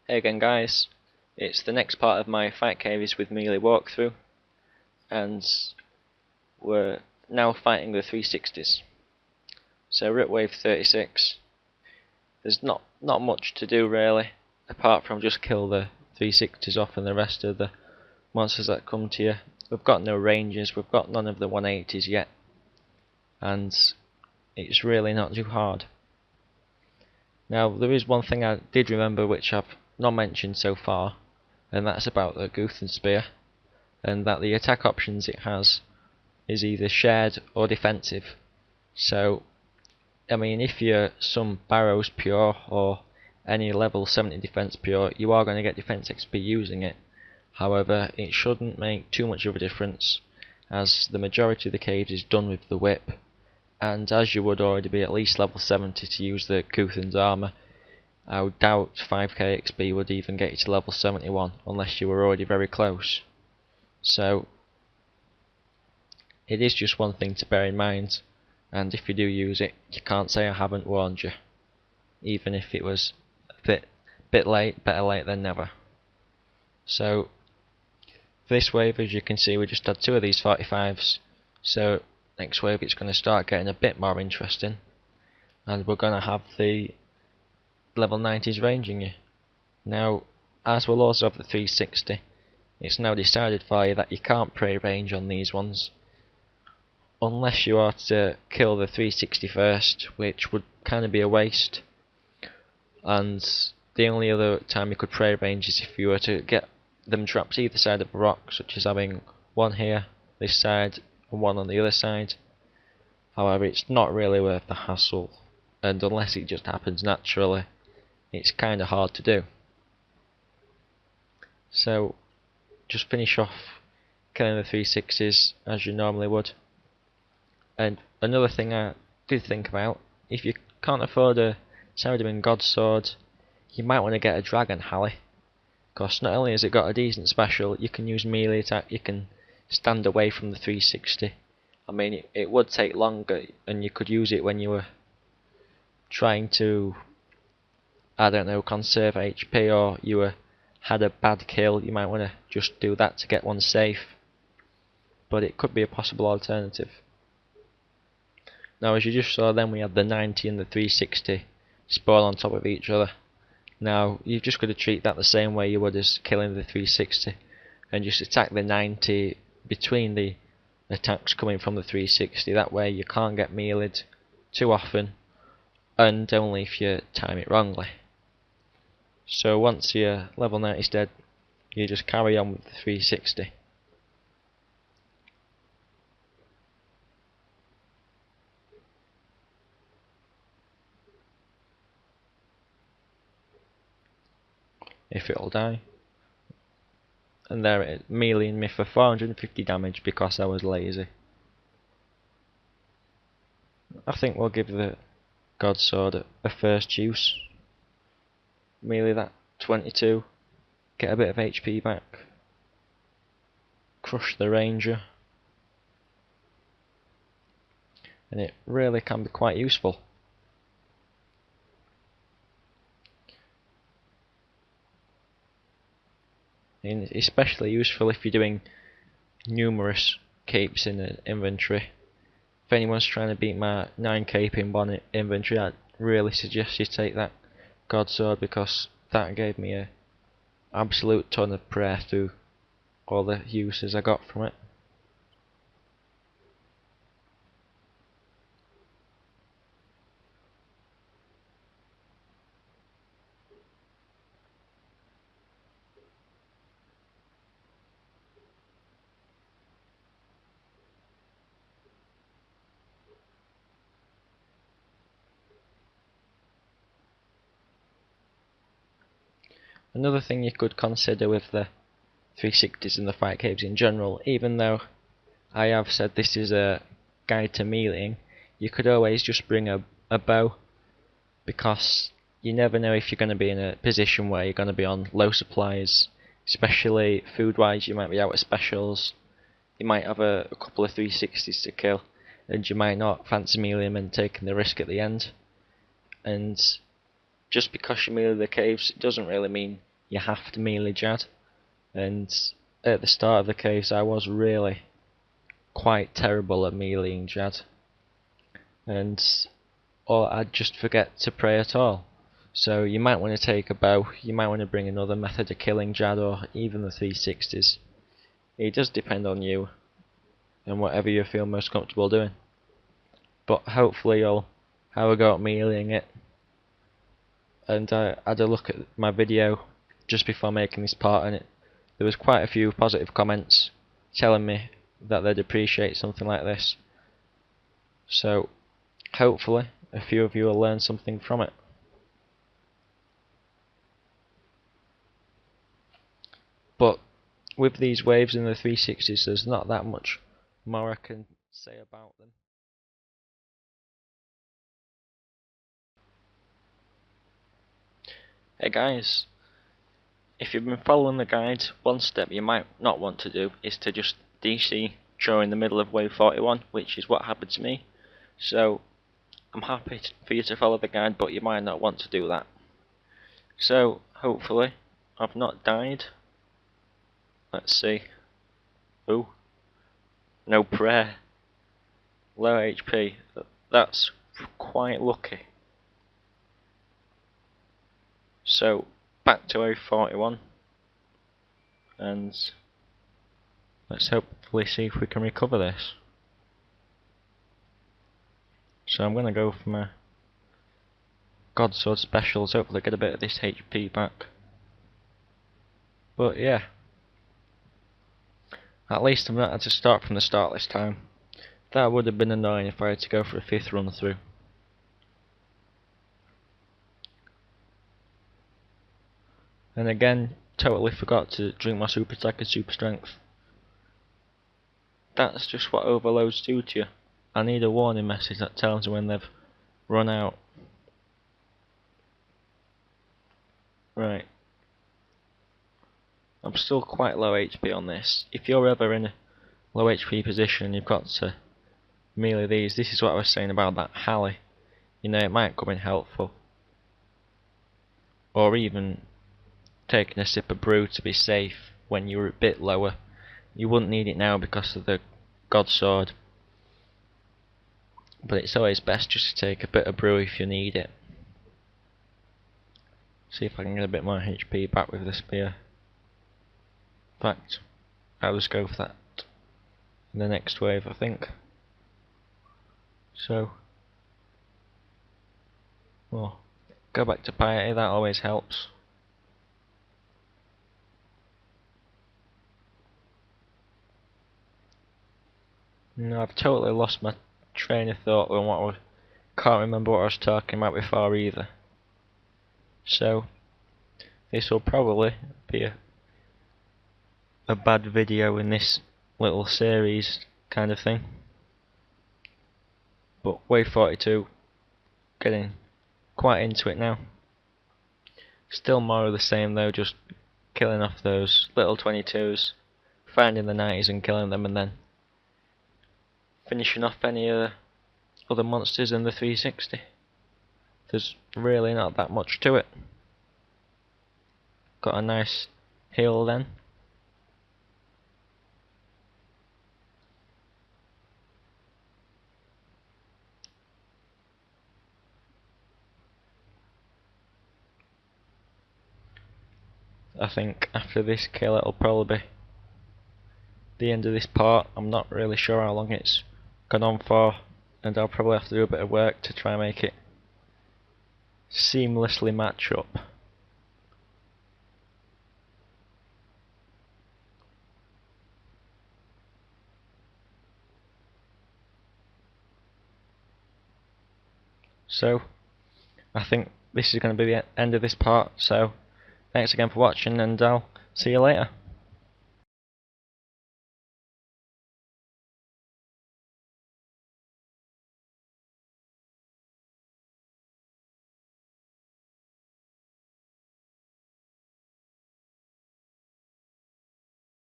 Hey again guys, it's the next part of my Fight Caves with Melee walkthrough, and we're now fighting the 360s. So we're at wave 36. There's not much to do really, apart from just kill the 360s off and the rest of the monsters that come to you. We've got no ranges, we've got none of the 180s yet, and it's really not too hard. Now there is one thing I did remember which I've not mentioned so far, and that's about the Guthan Spear, and that the attack options it has is either shared or defensive. So I mean, if you're some Barrows pure or any level 70 defense pure, you are going to get defense XP using it. However, it shouldn't make too much of a difference, as the majority of the caves is done with the whip, and as you would already be at least level 70 to use the Guthan's armour, I would doubt 5k XP would even get you to level 71 unless you were already very close. So it is just one thing to bear in mind, and if you do use it, you can't say I haven't warned you. Even if it was a bit late, better late than never. So for this wave, as you can see, we just had 2 of these 45s, so next wave it's going to start getting a bit more interesting, and we're going to have the level 90s ranging you. Now, as we'll also have the 360, it's now decided for you that you can't pray range on these ones unless you are to kill the 360 first, which would kind of be a waste. And the only other time you could pray range is if you were to get them traps either side of a rock, such as having one here, this side, and one on the other side. However, it's not really worth the hassle, and unless it just happens naturally, it's kind of hard to do. So just finish off killing the 360s as you normally would. And another thing I did think about, if you can't afford a Saradomin God Sword, you might want to get a Dragon Halley, because not only has it got a decent special, you can use melee attack, you can stand away from the 360. I mean, it would take longer, and you could use it when you were trying to, I don't know, conserve HP, or you had a bad kill. You might want to just do that to get one safe, but it could be a possible alternative. Now, as you just saw then, we had the 90 and the 360 spawn on top of each other. Now, you've just got to treat that the same way you would as killing the 360, and just attack the 90 between the attacks coming from the 360. That way you can't get meleeed too often, and only if you time it wrongly. So once your level 90 is dead, you just carry on with the 360. If it'll die. And there it is, meleeing me for 450 damage because I was lazy. I think we'll give the God Sword a first use. Melee that 22, get a bit of HP back, crush the Ranger, and it really can be quite useful. And especially useful if you're doing numerous capes in the inventory. If anyone's trying to beat my 9 cape in one inventory, I'd really suggest you take that God Sword, because that gave me a absolute ton of prayer through all the uses I got from it. Another thing you could consider with the 360s and the Fight Caves in general, even though I have said this is a guide to meleeing, you could always just bring a bow, because you never know if you're going to be in a position where you're going to be on low supplies, especially food wise. You might be out of specials, you might have a couple of 360s to kill, and you might not fancy meleeing and taking the risk at the end. And just because you melee the caves, it doesn't really mean you have to melee Jad, and at the start of the caves I was really quite terrible at meleeing Jad, and I'd just forget to pray at all. So you might want to take a bow, you might want to bring another method of killing Jad, or even the 360s. It does depend on you and whatever you feel most comfortable doing. But hopefully you'll have a go at meleeing it. And I had a look at my video just before making this part, and there was quite a few positive comments telling me that they'd appreciate something like this. So hopefully a few of you will learn something from it. But with these waves in the 360s, there's not that much more I can say about them. Hey guys, if you've been following the guide, one step you might not want to do is to just DC during the middle of wave 41, which is what happened to me. So I'm happy for you to follow the guide, but you might not want to do that. So hopefully I've not died. Let's see. Ooh, no prayer. Low HP. That's quite lucky. So back to wave 41, and let's hopefully see if we can recover this. So I'm gonna go for my God Sword specials, hopefully get a bit of this HP back. But yeah, at least I'm not had to start from the start this time. That would have been annoying if I had to go for a 5th run through. And again, totally forgot to drink my super attack and super strength. That's just what overloads do to you. I need a warning message that tells me when they've run out. Right. I'm still quite low HP on this. If you're ever in a low HP position and you've got to melee these, this is what I was saying about that Halley. You know, it might come in helpful. Or even taking a sip of brew to be safe when you're a bit lower. You wouldn't need it now because of the God Sword, but it's always best just to take a bit of brew if you need it. See if I can get a bit more HP back with the spear. In fact, I'll just go for that in the next wave, I think. So, well, go back to piety, that always helps. No, I've totally lost my train of thought on what can't remember what I was talking about before either. So this will probably be a bad video in this little series kind of thing. But wave 42, getting quite into it now. Still more of the same though, just killing off those little 22s, finding the 90s and killing them, and then finishing off any other monsters in the 360. There's really not that much to it. Got a nice heal then. I think after this kill it'll probably be the end of this part. I'm not really sure how long it's gone on for, and I'll probably have to do a bit of work to try and make it seamlessly match up. So I think this is going to be the end of this part, so thanks again for watching, and I'll see you later.